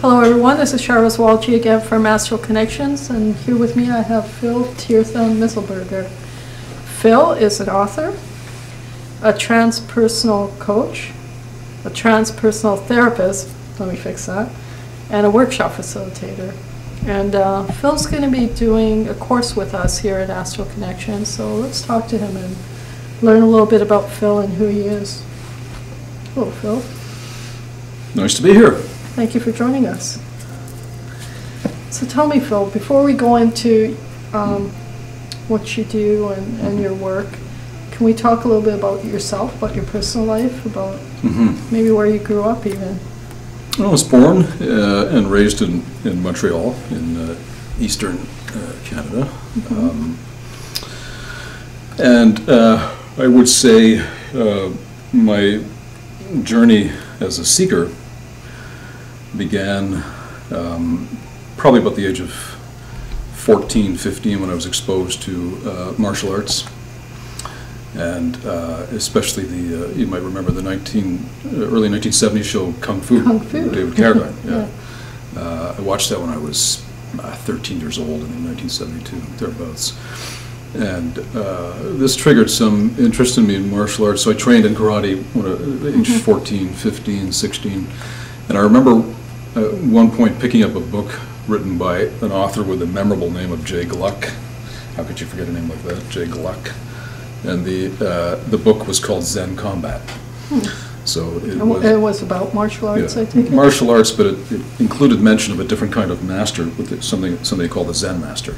Hello everyone, this is Charles Walchi again from Astral Connections, and here with me I have Phil Teertha Mistlberger. Phil is an author, a transpersonal coach, a transpersonal therapist, let me fix that, and a workshop facilitator. And Phil's going to be doing a course with us here at Astral Connections, so let's talk to him and learn a little bit about Phil and who he is. Hello Phil. Nice to be here. Thank you for joining us. So tell me, Phil, before we go into what you do and your work, can we talk a little bit about yourself, about your personal life, about maybe where you grew up even? I was born and raised in Montreal, in eastern Canada. And I would say my journey as a seeker began probably about the age of 14, 15 when I was exposed to martial arts, and especially the, you might remember the early 1970s show Kung Fu, David Carradine. Yeah. I watched that when I was 13 years old in 1972, thereabouts. And this triggered some interest in me in martial arts, so I trained in karate when I age 14, 15, 16. And I remember at one point picking up a book written by an author with the memorable name of Jay Gluck. How could you forget a name like that, Jay Gluck? And the book was called Zen Combat. So it was about martial arts, yeah, I think. Martial arts, but it included mention of a different kind of master, with something they call the Zen master.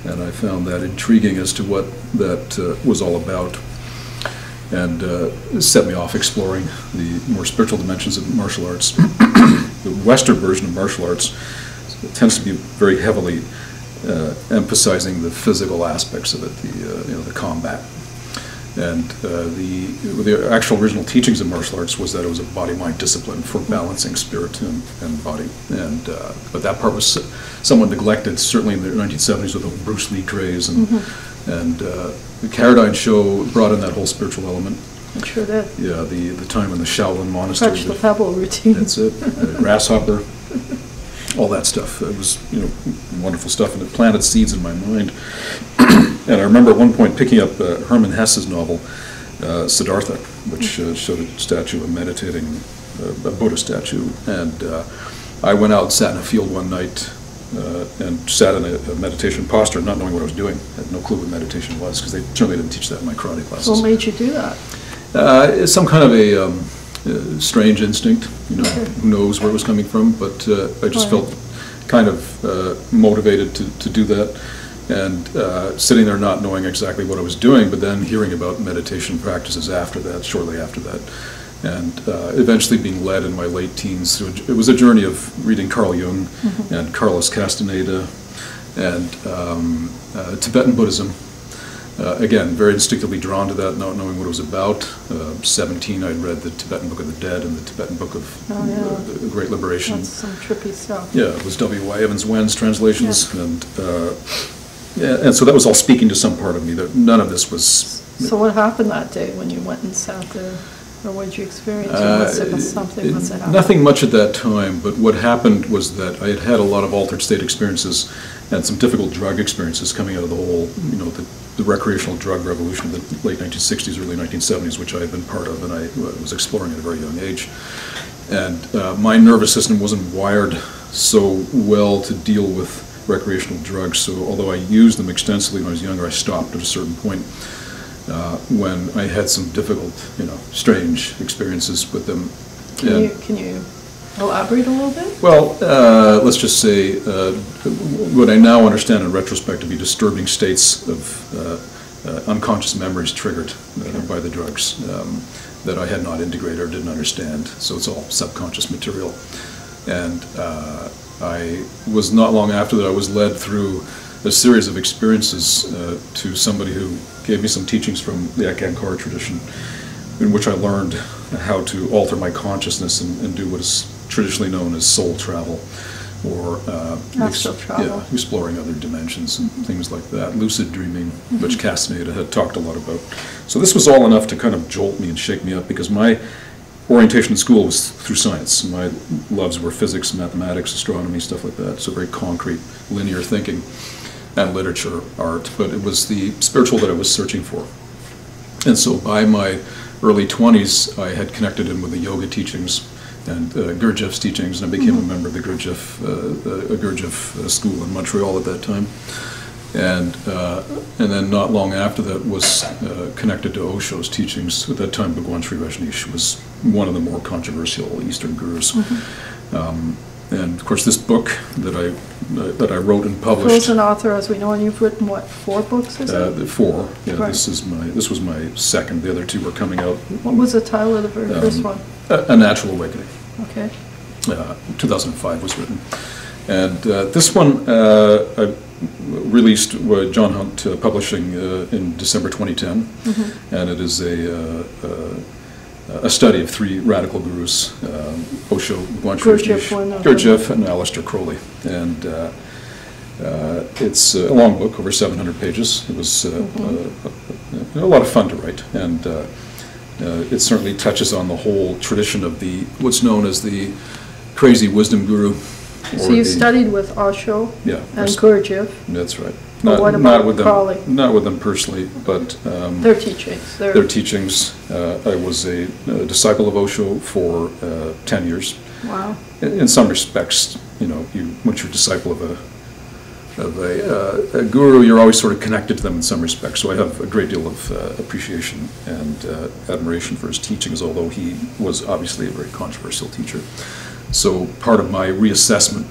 And I found that intriguing as to what that was all about, and set me off exploring the more spiritual dimensions of martial arts. The Western version of martial arts tends to be very heavily emphasizing the physical aspects of it, the combat. And the actual original teachings of martial arts was that it was a body-mind discipline for balancing spirit and body. And but that part was somewhat neglected, certainly in the 1970s with the Bruce Lee craze, and the Carradine show brought in that whole spiritual element. It sure did. Yeah, the time in the Shaolin monastery. Touch the pebble routine. That's it. Grasshopper, all that stuff. It was wonderful stuff, and it planted seeds in my mind. And I remember at one point picking up Hermann Hesse's novel, Siddhartha, which showed a statue of meditating, a Buddha statue. And I went out and sat in a field one night and sat in a meditation posture, not knowing what I was doing. I had no clue what meditation was, because they certainly didn't teach that in my karate classes. What made you do that? It's some kind of a strange instinct, who knows where it was coming from, but I just felt kind of motivated to do that. And sitting there not knowing exactly what I was doing, but then hearing about meditation practices after that, shortly after that, and eventually being led in my late teens through, it was a journey of reading Carl Jung and Carlos Castaneda and Tibetan Buddhism. Again, very instinctively drawn to that, not knowing what it was about. 17, I'd read the Tibetan Book of the Dead and the Tibetan Book of the Great Liberation. That's some trippy stuff. Yeah, it was W.Y. Evans Wen's translations, and so that was all speaking to some part of me. That none of this was. So what happened that day when you went and sat there, or what did you experience? Must have happened? Nothing much at that time, but what happened was that I had had a lot of altered state experiences and some difficult drug experiences coming out of the whole, the recreational drug revolution of the late 1960s, early 1970s, which I had been part of, and I was exploring at a very young age. And my nervous system wasn't wired so well to deal with recreational drugs, so although I used them extensively when I was younger, I stopped at a certain point when I had some difficult, strange experiences with them. Can you elaborate a little bit? Well, let's just say what I now understand in retrospect to be disturbing states of unconscious memories triggered by the drugs that I had not integrated or didn't understand. So it's all subconscious material. And I was not long after that, I was led through a series of experiences to somebody who gave me some teachings from the Ekankara tradition, in which I learned how to alter my consciousness and do what is traditionally known as soul travel, or astral travel. Yeah, exploring other dimensions and things like that. Lucid dreaming, which Castaneda had talked a lot about. So this was all enough to kind of jolt me and shake me up, because my orientation in school was through science. My loves were physics, mathematics, astronomy, stuff like that. So very concrete, linear thinking, and literature, art. But it was the spiritual that I was searching for. And so by my early 20s, I had connected in with the yoga teachings and Gurdjieff's teachings, and I became a member of the Gurdjieff school in Montreal at that time. And then not long after that was connected to Osho's teachings. At that time, Bhagwan Sri Rajneesh was one of the more controversial Eastern gurus. And of course, this book that I wrote and published. Phil's an author, as we know, and you've written what, 4 books? Is it? 4. Yeah, right. This was my second. The other 2 were coming out. What was the title of the very first one? A Natural Awakening. Okay. 2005 was written, and this one I released with John Hunt Publishing in December 2010, and it is a study of 3 radical gurus: Osho, Bhagwan Sri Rajneesh, Gurdjieff, and Aleister Crowley. And it's a long book, over 700 pages. It was a lot of fun to write, and it certainly touches on the whole tradition of what's known as the crazy wisdom guru. So you studied with Osho and Gurdjieff. That's right. But what about Crowley? Not with them personally, but their teachings. Their teachings. I was a disciple of Osho for 10 years. Wow. In some respects, once you're a disciple of a guru, you're always sort of connected to them in some respects. So I have a great deal of appreciation and admiration for his teachings, although he was obviously a very controversial teacher. So part of my reassessment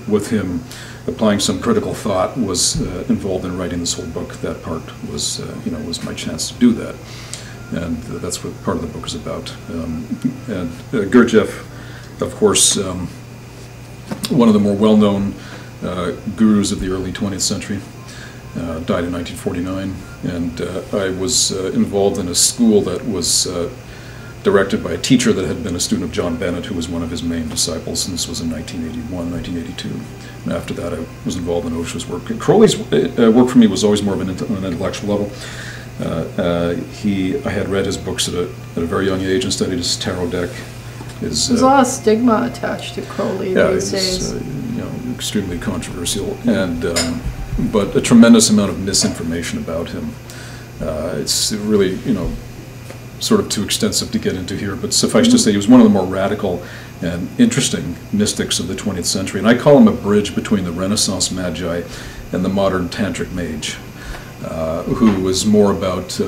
with him, applying some critical thought, was involved in writing this whole book. That part was, was my chance to do that, and that's what part of the book is about. And Gurdjieff, of course, one of the more well-known gurus of the early 20th century, died in 1949, and I was involved in a school that was directed by a teacher that had been a student of John Bennett, who was one of his main disciples, and this was in 1981, 1982. And after that, I was involved in Osho's work. Crowley's work for me was always more of an intellectual level. I had read his books at a very young age and studied his tarot deck. There's a lot of stigma attached to Crowley these days. Extremely controversial, and but a tremendous amount of misinformation about him. It's really, sort of too extensive to get into here, but suffice to say he was one of the more radical and interesting mystics of the 20th century. And I call him a bridge between the Renaissance Magi and the modern Tantric mage, who was more about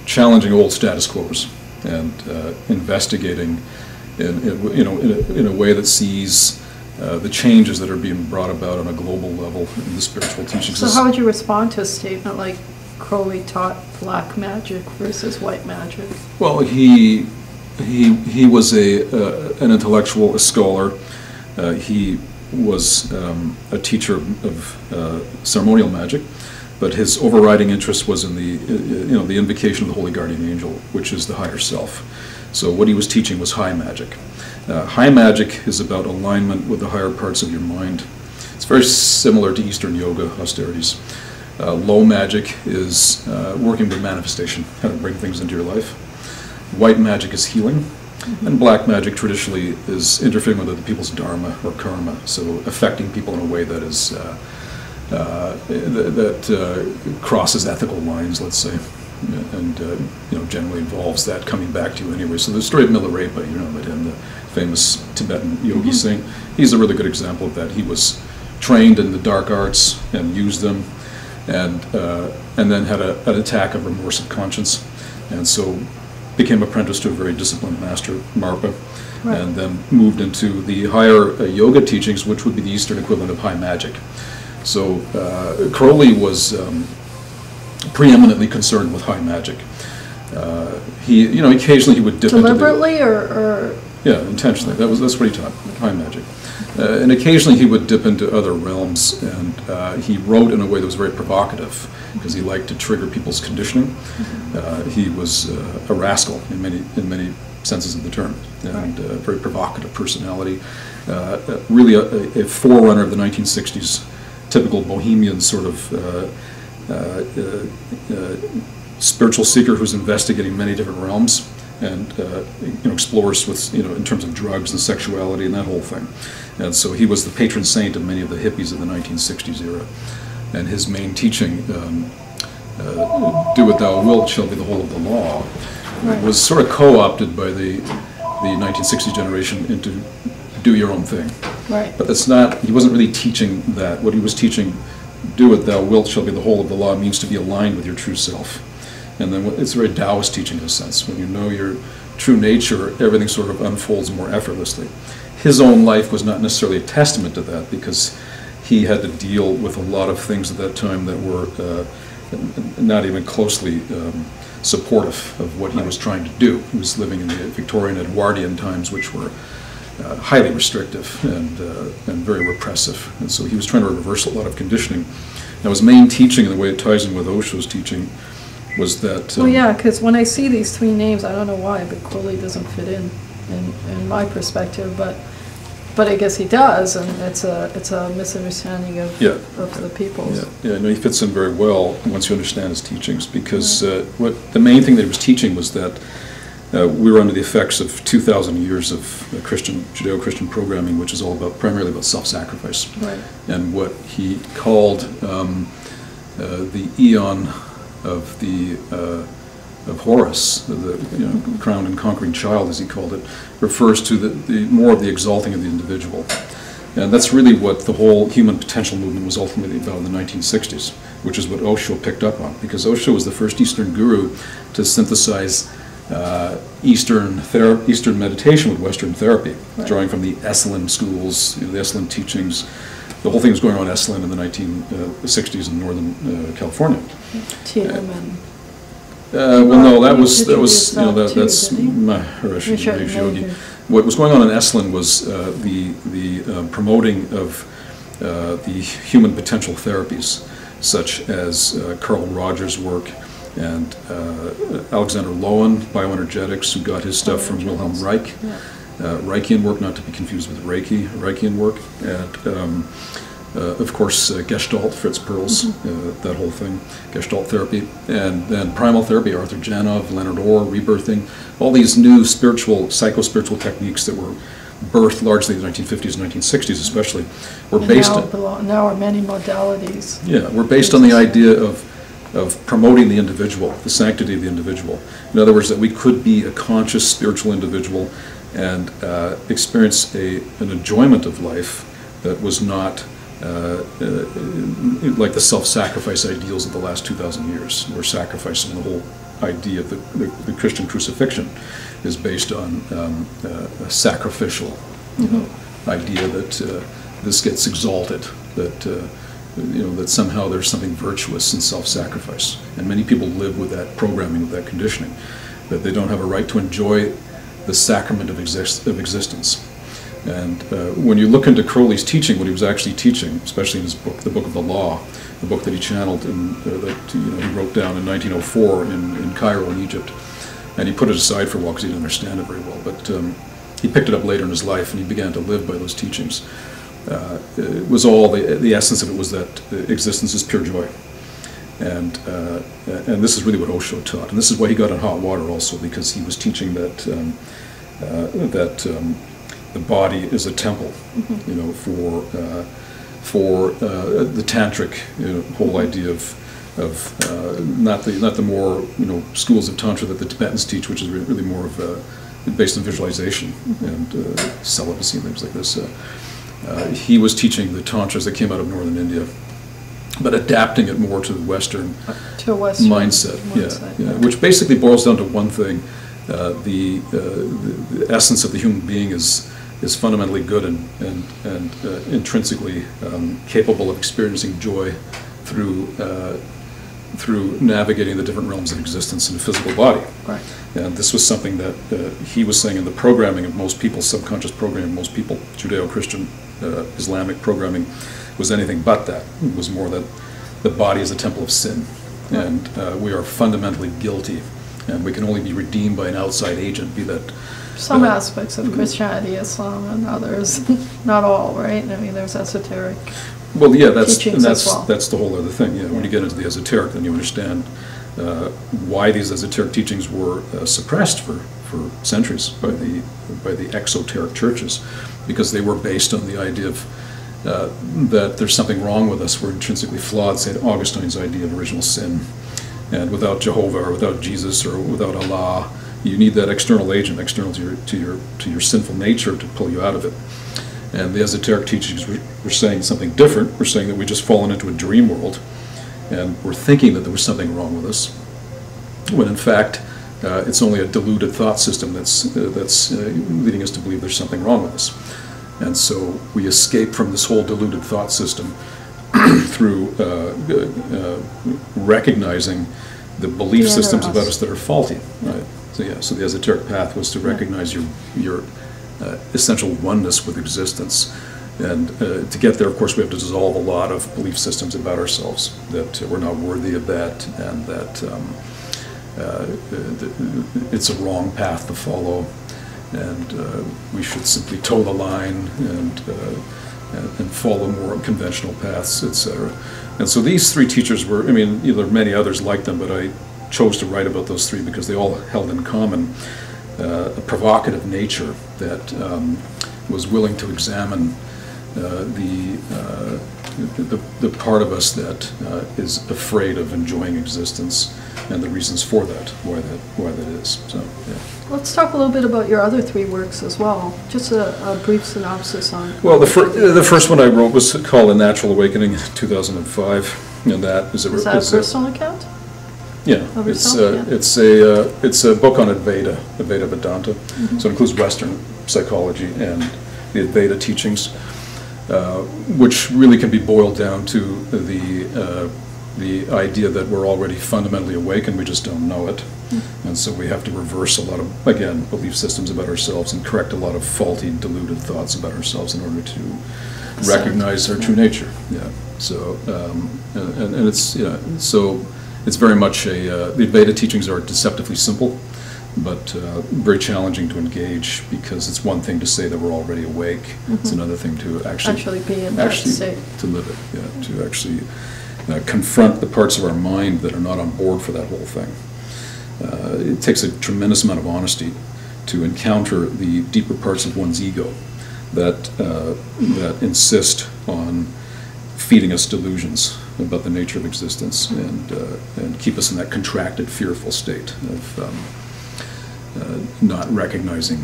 challenging old status quos and investigating in a way that sees the changes that are being brought about on a global level in the spiritual teachings. So how would you respond to a statement like Crowley taught black magic versus white magic? Well, he was an intellectual, a scholar. He was a teacher of ceremonial magic, but his overriding interest was in the invocation of the Holy Guardian Angel, which is the higher self. So what he was teaching was high magic. High magic is about alignment with the higher parts of your mind. It's very similar to Eastern yoga austerities. Low magic is working with manifestation, how to bring things into your life. White magic is healing, and black magic traditionally is interfering with other people's dharma or karma, so affecting people in a way that is crosses ethical lines, let's say, and generally involves that coming back to you anyway. So the story of Milarepa, the famous Tibetan yogi saint, he's a really good example of that. He was trained in the dark arts and used them, and then had an attack of remorse of conscience, and so became apprenticed to a very disciplined master, Marpa, and then moved into the higher yoga teachings, which would be the Eastern equivalent of high magic. So Crowley was preeminently concerned with high magic. Occasionally he would dip deliberately or yeah, intentionally. That's what he taught, high magic. And occasionally he would dip into other realms, and he wrote in a way that was very provocative because he liked to trigger people's conditioning. He was a rascal in many senses of the term, and a very provocative personality. Really a forerunner of the 1960s, typical bohemian sort of spiritual seeker who's investigating many different realms and explores with, in terms of drugs and sexuality and that whole thing. And so he was the patron saint of many of the hippies of the 1960s era. And his main teaching, do what thou wilt shall be the whole of the law, was sort of co-opted by the 1960s generation into do your own thing. Right. But that's not, he wasn't really teaching that. What he was teaching, do what thou wilt shall be the whole of the law, means to be aligned with your true self. And then it's a very Taoist teaching in a sense. When you know your true nature, everything sort of unfolds more effortlessly. His own life was not necessarily a testament to that, because he had to deal with a lot of things at that time that were not even closely supportive of what he was trying to do. He was living in the Victorian Edwardian times, which were highly restrictive and very repressive. And so he was trying to reverse a lot of conditioning. Now his main teaching, and the way it ties in with Osho's teaching, was that... well, yeah, because when I see these three names, I don't know why, but Crowley doesn't fit in my perspective, but I guess he does, and it's a misunderstanding of the people's. Yeah, no, he fits in very well once you understand his teachings, because what the main thing that he was teaching was that we were under the effects of 2,000 years of Judeo-Christian programming, which is all primarily about self-sacrifice. Right. And what he called the eon of Horus, the crowned and conquering child, as he called it, refers to the more of the exalting of the individual. And that's really what the whole human potential movement was ultimately about in the 1960s, which is what Osho picked up on, because Osho was the first Eastern guru to synthesize Eastern meditation with Western therapy, drawing from the Esalen schools, the Esalen teachings. The whole thing was going on in Esalen in the 1960s in Northern California. Well, no, that's Maharishi Yogi. What was going on in Esalen was the promoting of the human potential therapies, such as Carl Rogers' work and Alexander Lowen, bioenergetics, who got his stuff from Wilhelm Reich. Reichian work, not to be confused with Reichian work, and of course Gestalt, Fritz Perls, that whole thing, Gestalt therapy, and then primal therapy, Arthur Janov, Leonard Orr, rebirthing, all these new psycho-spiritual techniques that were birthed largely in the 1950s and 1960s especially, were based on... Now are many modalities. Yeah, were based on the idea of promoting the individual, the sanctity of the individual. In other words, that we could be a conscious spiritual individual and experience an enjoyment of life that was not like the self-sacrifice ideals of the last 2,000 years, where sacrifice and the whole idea of the Christian crucifixion is based on a sacrificial idea that this gets exalted, that somehow there's something virtuous in self-sacrifice. And many people live with that programming, with that conditioning, that they don't have a right to enjoy the sacrament of existence. And when you look into Crowley's teaching, what he was actually teaching, especially in his book, the Book of the Law, the book that he channeled and that he wrote down in 1904 in Cairo, in Egypt, and he put it aside for a while because he didn't understand it very well. But he picked it up later in his life, and he began to live by those teachings. It was all the essence of it was that existence is pure joy, and this is really what Osho taught, and this is why he got in hot water also, because he was teaching that the body is a temple, for the tantric whole idea of not the more schools of tantra that the Tibetans teach, which is really more of based on visualization and celibacy and things like this. He was teaching the tantras that came out of northern India, but adapting it more to the Western mindset, which basically boils down to one thing: the essence of the human being is fundamentally good and intrinsically capable of experiencing joy through navigating the different realms of existence in a physical body. Right. And this was something that he was saying in the programming of most people, subconscious programming, most people, Judeo-Christian, Islamic programming, was anything but that. It was more that the body is a temple of sin, and we are fundamentally guilty, and we can only be redeemed by an outside agent, be that some aspects of Christianity, Islam, and others, not all, right? I mean, there's esoteric. Well, yeah, that's the whole other thing. Yeah, when you get into the esoteric, then you understand why these esoteric teachings were suppressed for for centuries by the exoteric churches, because they were based on the idea of that there's something wrong with us. We're intrinsically flawed. St. Augustine's idea of original sin, and without Jehovah or without Jesus or without Allah, you need that external agent, external to your sinful nature, to pull you out of it. And the esoteric teachings were saying something different. We're saying that we've just fallen into a dream world, and we're thinking that there was something wrong with us, when in fact it's only a deluded thought system that's leading us to believe there's something wrong with us. And so we escape from this whole deluded thought system through recognizing the belief systems about us that are faulty. Right? So the esoteric path was to recognize your essential oneness with existence. And to get there, of course, we have to dissolve a lot of belief systems about ourselves, that we're not worthy of that, and that it's a wrong path to follow, and we should simply toe the line and follow more conventional paths, etc. And so these three teachers were, I mean, there are many others like them, but I chose to write about those three because they all held in common a provocative nature that was willing to examine the part of us that is afraid of enjoying existence, and the reasons for that, why that is. So, yeah. Let's talk a little bit about your other three works as well. Just a brief synopsis on. Well, the first one I wrote was called A Natural Awakening, 2005, and that is a personal account? Yeah, it's a book on Advaita Vedanta. Mm-hmm. So it includes Western psychology and the Advaita teachings, which really can be boiled down to the idea that we're already fundamentally awakened, we just don't know it. Mm-hmm. And so we have to reverse a lot of, again, belief systems about ourselves and correct a lot of faulty, deluded thoughts about ourselves in order to recognize our true nature. Yeah. So and it's so it's very much the Advaita teachings are deceptively simple, but very challenging to engage, because it's one thing to say that we're already awake. Mm-hmm. It's another thing to actually be in that state, to live it. Yeah, to actually confront the parts of our mind that are not on board for that whole thing. It takes a tremendous amount of honesty to encounter the deeper parts of one's ego that insist on feeding us delusions about the nature of existence, and keep us in that contracted, fearful state of not recognizing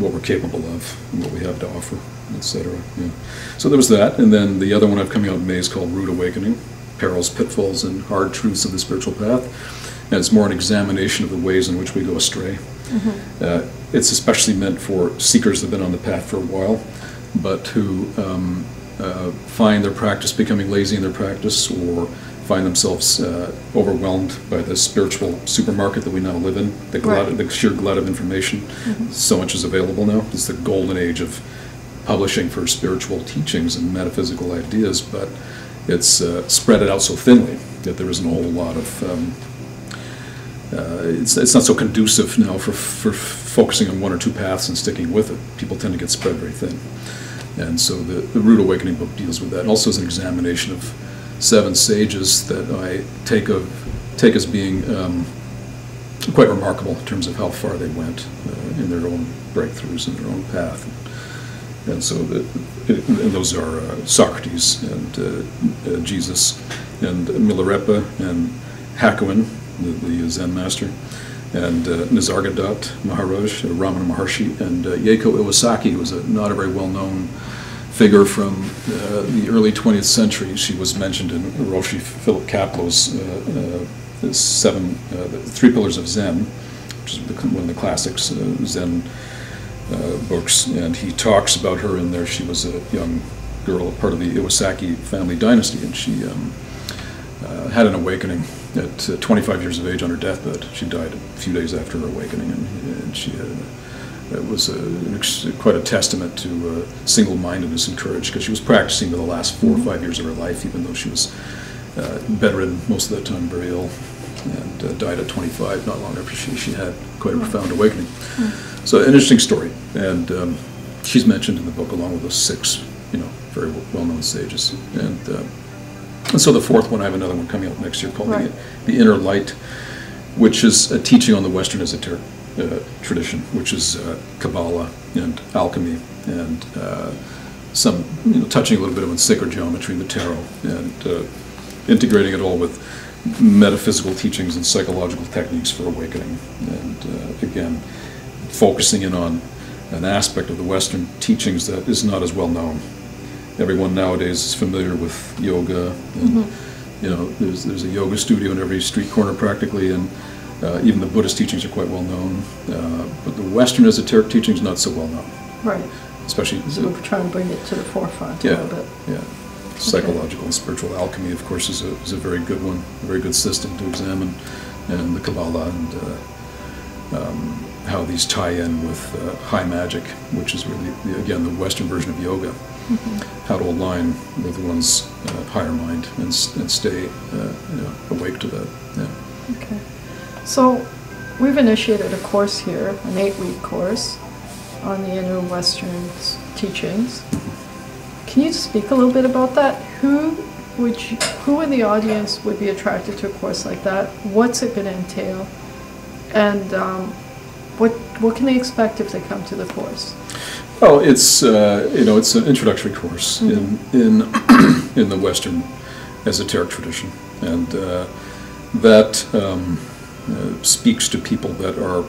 what we're capable of and what we have to offer, etc. Yeah. So there was that, and then the other one I've coming out in May is called Rude Awakening: Perils, Pitfalls, and Hard Truths of the Spiritual Path. And it's more an examination of the ways in which we go astray. Mm-hmm. It's especially meant for seekers that have been on the path for a while, but who find their practice becoming lazy in their practice, or find themselves overwhelmed by the spiritual supermarket that we now live in, the sheer glut of information. Mm-hmm. So much is available now. It's the golden age of publishing for spiritual teachings and metaphysical ideas, but it's spread it out so thinly that there isn't a whole lot of it's not so conducive now for focusing on one or two paths and sticking with it. People tend to get spread very thin. And so the Rude Awakening book deals with that. And also as an examination of 7 sages that I take as being quite remarkable in terms of how far they went in their own breakthroughs in their own path. And so and those are Socrates and Jesus and Milarepa and Hakuin, the Zen master, and Nisargadatta Maharaj, Ramana Maharshi, and Yeiko Iwasaki, who was not a very well-known figure from the early 20th century. She was mentioned in Roshi Philip Kaplow's the 3 Pillars of Zen, which is one of the classics Zen books, and he talks about her in there. She was a young girl, part of the Iwasaki family dynasty, and she had an awakening at 25 years of age on her deathbed. She died a few days after her awakening, and she it was quite a testament to single-mindedness and courage, because she was practicing for the last 4 or 5 years of her life, even though she was bedridden most of the time, very ill, and died at 25, not long after she had quite a profound awakening. So an interesting story, and she's mentioned in the book along with those 6, very well-known sages. And so the 4th one, I have another one coming out next year called The Inner Light, which is a teaching on the Western esoteric tradition, which is Kabbalah and alchemy, and some touching a little bit on sacred geometry and the tarot, and integrating it all with metaphysical teachings and psychological techniques for awakening, and again, focusing in on an aspect of the Western teachings that is not as well known. Everyone nowadays is familiar with yoga, and there's a yoga studio in every street corner practically, and even the Buddhist teachings are quite well known, but the Western esoteric teachings not so well known. Right. Especially, so we're trying to bring it to the forefront a little bit. Yeah. Psychological and spiritual alchemy, of course, is a very good one, a very good system to examine, and the Kabbalah, and how these tie in with high magic, which is really, again, the Western version of yoga. How to align with one's higher mind and stay awake to that. Yeah. Okay. So we've initiated a course here, an 8-week course on the inner Western teachings. Can you speak a little bit about that? Who in the audience would be attracted to a course like that? What's it going to entail? And what can they expect if they come to the course? Oh, it's it's an introductory course in the Western esoteric tradition, and that speaks to people that are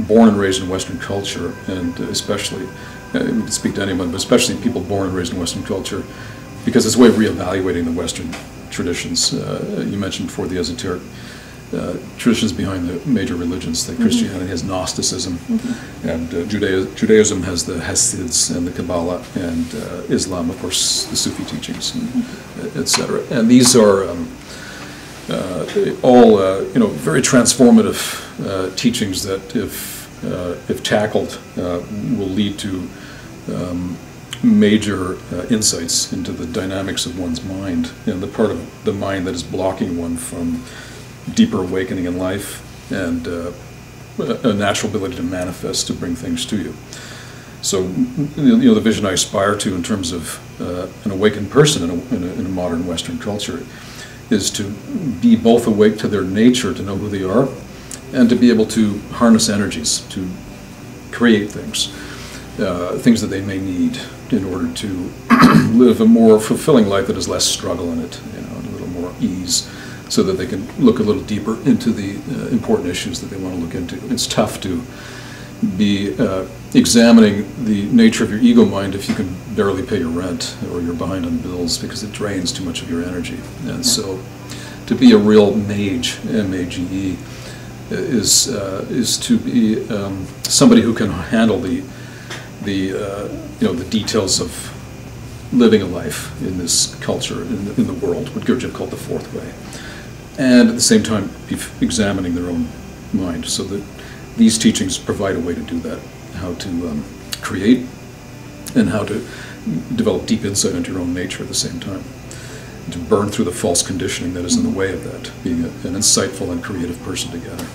born and raised in Western culture, and especially, we can speak to anyone, but especially people born and raised in Western culture, because it's a way of reevaluating the Western traditions. You mentioned before the esoteric traditions behind the major religions, like Christianity has Gnosticism, and Judaism has the Hasids and the Kabbalah, and Islam, of course, the Sufi teachings, etc. And these are all very transformative teachings that, if tackled, will lead to major insights into the dynamics of one's mind and the part of the mind that is blocking one from deeper awakening in life and a natural ability to manifest, to bring things to you. So, the vision I aspire to in terms of an awakened person in a modern Western culture is to be both awake to their nature, to know who they are, and to be able to harness energies, to create things, things that they may need in order to live a more fulfilling life that has less struggle in it, a little more ease, so that they can look a little deeper into the important issues that they want to look into. It's tough to be examining the nature of your ego mind if you can barely pay your rent or you're behind on bills, because it drains too much of your energy. And so to be a real mage, M-A-G-E, is to be somebody who can handle the details of living a life in this culture, in the world, what Gurdjieff called the fourth way, and at the same time be examining their own mind, so that these teachings provide a way to do that, how to create and how to develop deep insight into your own nature at the same time, and to burn through the false conditioning that is in the way of that, being an insightful and creative person together.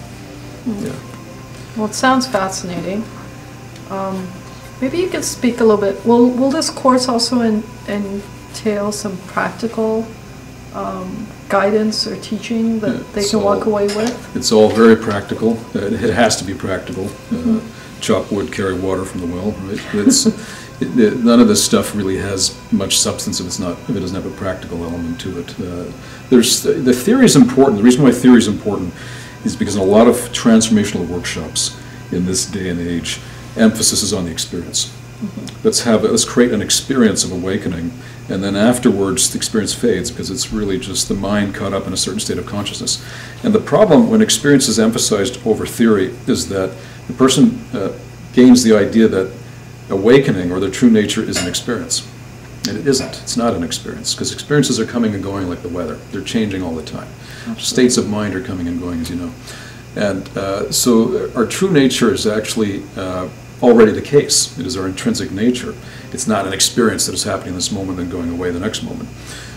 Yeah. Well, it sounds fascinating. Maybe you could speak a little bit. Will this course also entail some practical guidance or teaching that they can walk away with? It's all very practical. It has to be practical. Chop wood, carry water from the well, right? None of this stuff really has much substance if it doesn't have a practical element to it. The theory is important. The reason why theory is important is because in a lot of transformational workshops in this day and age, emphasis is on the experience. Let's create an experience of awakening, and then afterwards the experience fades because it's really just the mind caught up in a certain state of consciousness. And the problem when experience is emphasized over theory is that the person gains the idea that awakening or their true nature is an experience. And it isn't. It's not an experience, because experiences are coming and going like the weather. They're changing all the time. Absolutely. States of mind are coming and going, as you know. And so our true nature is actually already the case. It is our intrinsic nature. It's not an experience that is happening this moment and going away the next moment.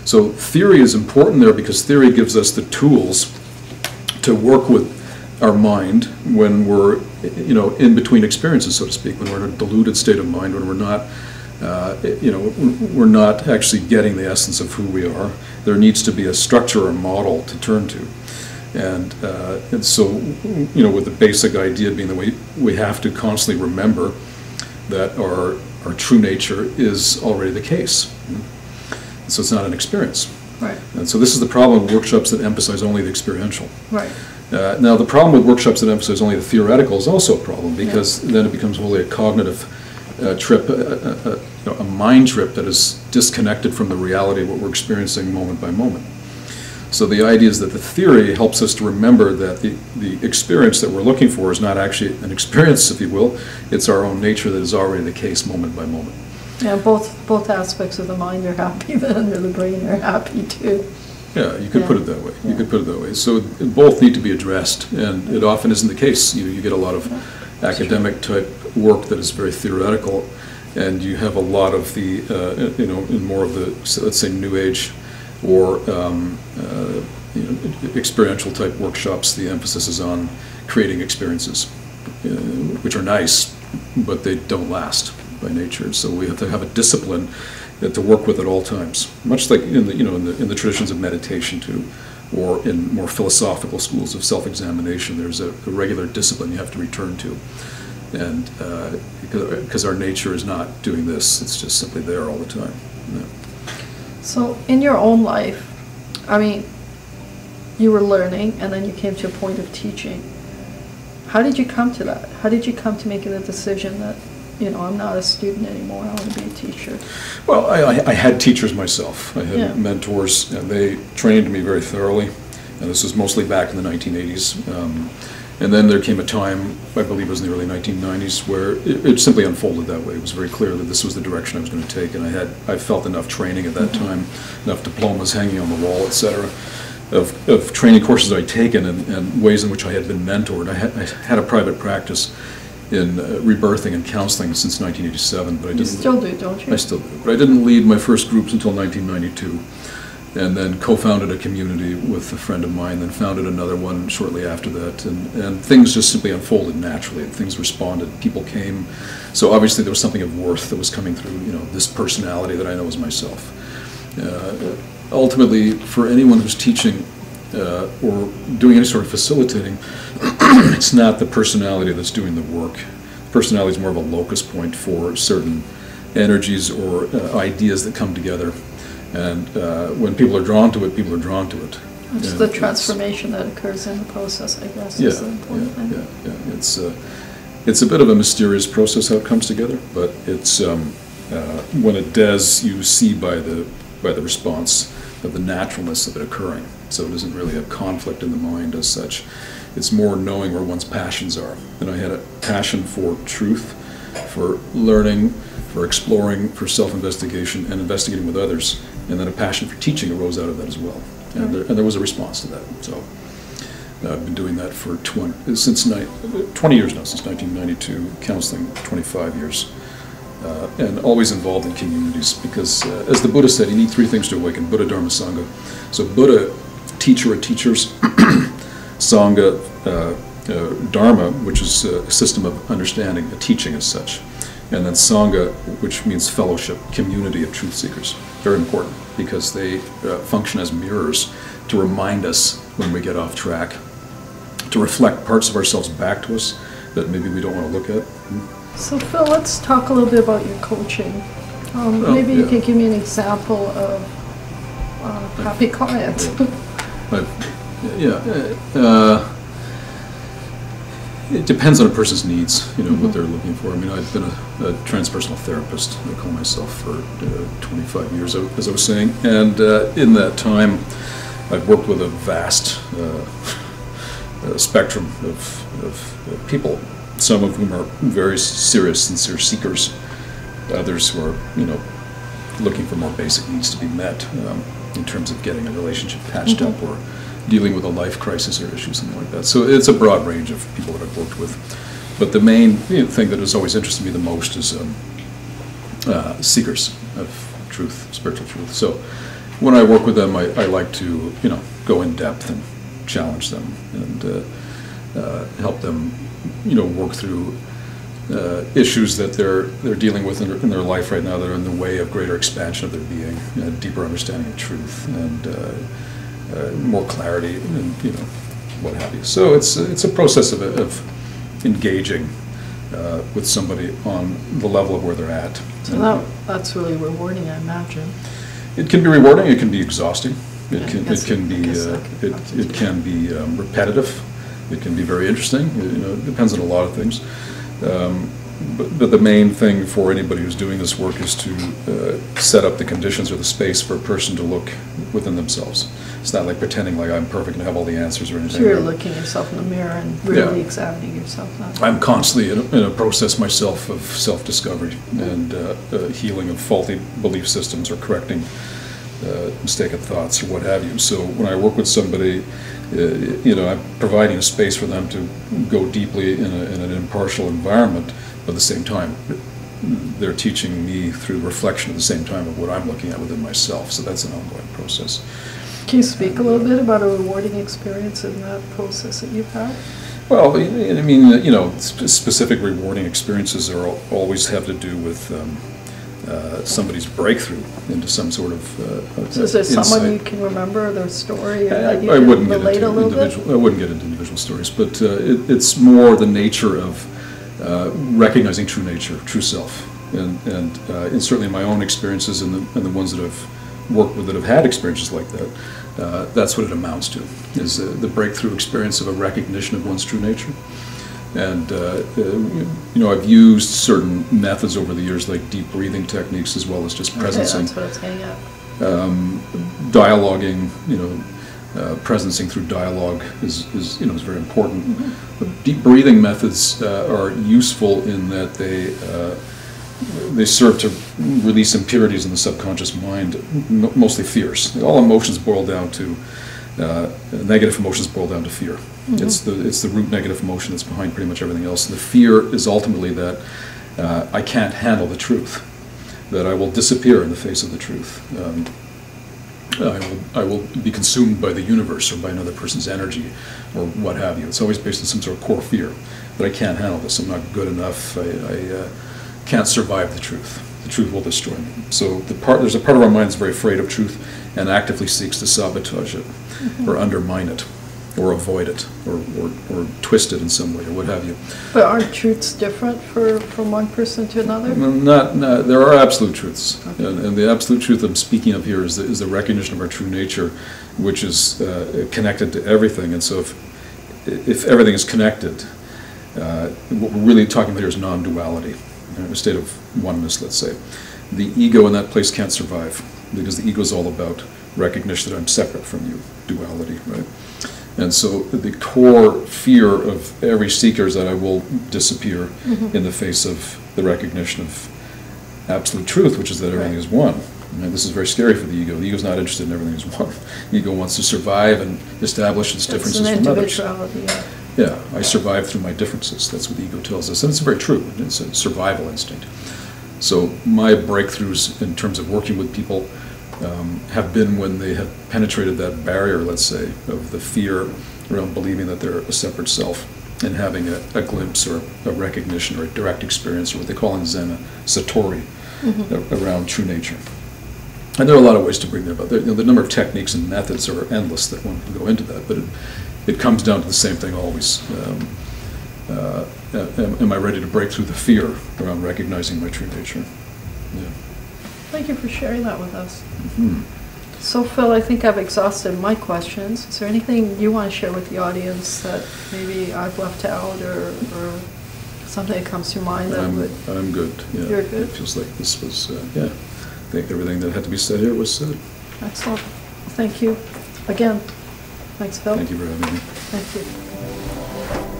So theory is important there because theory gives us the tools to work with our mind when we're in between experiences, so to speak, when we're in a diluted state of mind, when we're not we're not actually getting the essence of who we are. There needs to be a structure or model to turn to. And so, with the basic idea being that we have to constantly remember that our true nature is already the case. So it's not an experience. Right. And so this is the problem with workshops that emphasize only the experiential. Right. Now, the problem with workshops that emphasize only the theoretical is also a problem, because then it becomes wholly a cognitive trip, a mind trip that is disconnected from the reality of what we're experiencing moment by moment. So the idea is that the theory helps us to remember that the experience that we're looking for is not actually an experience, if you will. It's our own nature that is already the case moment by moment. Yeah, both aspects of the mind are happy, then the brain are happy too. Yeah, you could put it that way. You could put it that way. So both need to be addressed, and it often isn't the case. You get a lot of academic type work that is very theoretical, and you have a lot of the, in more of the, let's say, New Age or experiential type workshops. The emphasis is on creating experiences, which are nice, but they don't last by nature. So we have to have a discipline to work with at all times, much like in the traditions of meditation too, or in more philosophical schools of self-examination. There's a regular discipline you have to return to, and because our nature is not doing this, it's just simply there all the time. Yeah. So in your own life, I mean, you were learning, and then you came to a point of teaching. How did you come to that? How did you come to making the decision that, I'm not a student anymore, I want to be a teacher? Well, I had teachers myself. I had mentors, and they trained me very thoroughly. And this was mostly back in the 1980s. And then there came a time, I believe it was in the early 1990s, where it simply unfolded that way. It was very clear that this was the direction I was going to take. And I felt enough training at that time, enough diplomas hanging on the wall, etc., of training courses I'd taken and ways in which I had been mentored. I had a private practice in rebirthing and counseling since 1987, but I didn't. You still do, don't you? I still do, but I didn't lead my first groups until 1992, and then co-founded a community with a friend of mine, then founded another one shortly after that, and things just simply unfolded naturally, and things responded, people came, so obviously there was something of worth that was coming through, this personality that I know as myself. Ultimately, for anyone who's teaching or doing any sort of facilitating, it's not the personality that's doing the work. Personality is more of a locus point for certain energies or ideas that come together. And when people are drawn to it, people are drawn to it. It's the transformation that occurs in the process, I guess, is the important thing. Yeah. It's a bit of a mysterious process how it comes together, but it's when it does, you see by the response of the naturalness of it occurring. So it doesn't really have conflict in the mind as such. It's more knowing where one's passions are. And I had a passion for truth, for learning, for exploring, for self-investigation, and investigating with others. And then a passion for teaching arose out of that as well. And there was a response to that. So I've been doing that for 20 years now, since 1992, counseling 25 years. And always involved in communities, because as the Buddha said, you need three things to awaken: Buddha, Dharma, Sangha. So Buddha, teacher or teachers; Sangha, Dharma, which is a system of understanding, a teaching as such; and then Sangha, which means fellowship, community of truth seekers. Very important, because they function as mirrors to remind us when we get off track, to reflect parts of ourselves back to us that maybe we don't want to look at. So Phil, let's talk a little bit about your coaching. Maybe you can give me an example of a happy client. It depends on a person's needs, what they're looking for. I mean, I've been a transpersonal therapist, I call myself, for 25 years, as I was saying. And in that time, I've worked with a vast spectrum of people, some of whom are very serious, sincere seekers, others who are, looking for more basic needs to be met in terms of getting a relationship patched up or dealing with a life crisis or issue, something like that. So it's a broad range of people that I've worked with. But the main thing that has always interested me the most is seekers of truth, spiritual truth. So when I work with them, I like to, go in depth and challenge them and help them work through issues that they're dealing with in their life right now that are in the way of greater expansion of their being, deeper understanding of truth, and more clarity, and what have you. So it's a process of engaging with somebody on the level of where they're at. So that's really rewarding, I imagine. It can be rewarding. It can be exhausting. It Yeah, can I guess it can I be guess that could it can be repetitive. It can be very interesting. It depends on a lot of things. But the main thing for anybody who's doing this work is to set up the conditions or the space for a person to look within themselves. It's not like pretending like I'm perfect and have all the answers or anything. So you're looking yourself in the mirror and really examining yourself. I'm constantly in a process myself of self-discovery and healing of faulty belief systems or correcting mistaken thoughts or what have you. So when I work with somebody, I'm providing a space for them to go deeply in an impartial environment, but at the same time, they're teaching me through reflection at the same time of what I'm looking at within myself. So that's an ongoing process. Can you speak a little bit about a rewarding experience in that process that you've had? Well, I mean, specific rewarding experiences always have to do with somebody's breakthrough into some sort of So is there someone insight. you can remember, their story, or that you I can wouldn't get relate into a little bit? I wouldn't get into individual stories, but it's more the nature of recognizing true nature, true self, and certainly my own experiences and the ones that I've worked with that have had experiences like that. That's what it amounts to: is the breakthrough experience of a recognition of one's true nature. And I've used certain methods over the years, like deep breathing techniques, as well as just presencing. That's what I was getting at. Dialoguing, presencing through dialogue is very important. Mm-hmm. But deep breathing methods are useful in that they serve to release impurities in the subconscious mind, mostly fears. All emotions boil down to negative emotions boil down to fear. Mm-hmm. It's the root negative emotion that's behind pretty much everything else. And the fear is ultimately that I can't handle the truth, that I will disappear in the face of the truth. I will be consumed by the universe or by another person's energy or what have you. It's always based on some sort of core fear that I can't handle this. I'm not good enough. I can't survive the truth. The truth will destroy me. So there's a part of our mind that's very afraid of truth and actively seeks to sabotage it, mm-hmm. or undermine it, or avoid it, or twist it in some way, or what have you. But aren't truths different from one person to another? There are absolute truths, Okay. and the absolute truth I'm speaking of here is the recognition of our true nature, which is connected to everything. And so if everything is connected, what we're really talking about here is non-duality, a state of oneness, let's say. The ego in that place can't survive, because the ego is all about recognition that I'm separate from you, duality, right? And so the core fear of every seeker is that I will disappear, mm-hmm. in the face of the recognition of absolute truth, which is that everything is one. And this is very scary for the ego. The ego is not interested in everything is one. The ego wants to survive and establish its differences from others. Yeah, I survive through my differences. That's what the ego tells us. And it's very true. It's a survival instinct. So my breakthroughs in terms of working with people have been when they have penetrated that barrier, let's say, of the fear around believing that they're a separate self and having a glimpse or a recognition or a direct experience, or what they call in Zen a satori, mm-hmm. around true nature. And there are a lot of ways to bring that about. The number of techniques and methods are endless that one can go into that, but it comes down to the same thing always. Am I ready to break through the fear around recognizing my true nature? Yeah. Thank you for sharing that with us. Mm-hmm. So, Phil, I think I've exhausted my questions. Is there anything you want to share with the audience that maybe I've left out, or something that comes to mind that I'm good. Yeah. You're good? It feels like this was, I think everything that had to be said here was said. Excellent. Thank you again. Thanks, Phil. Thank you for having me. Thank you.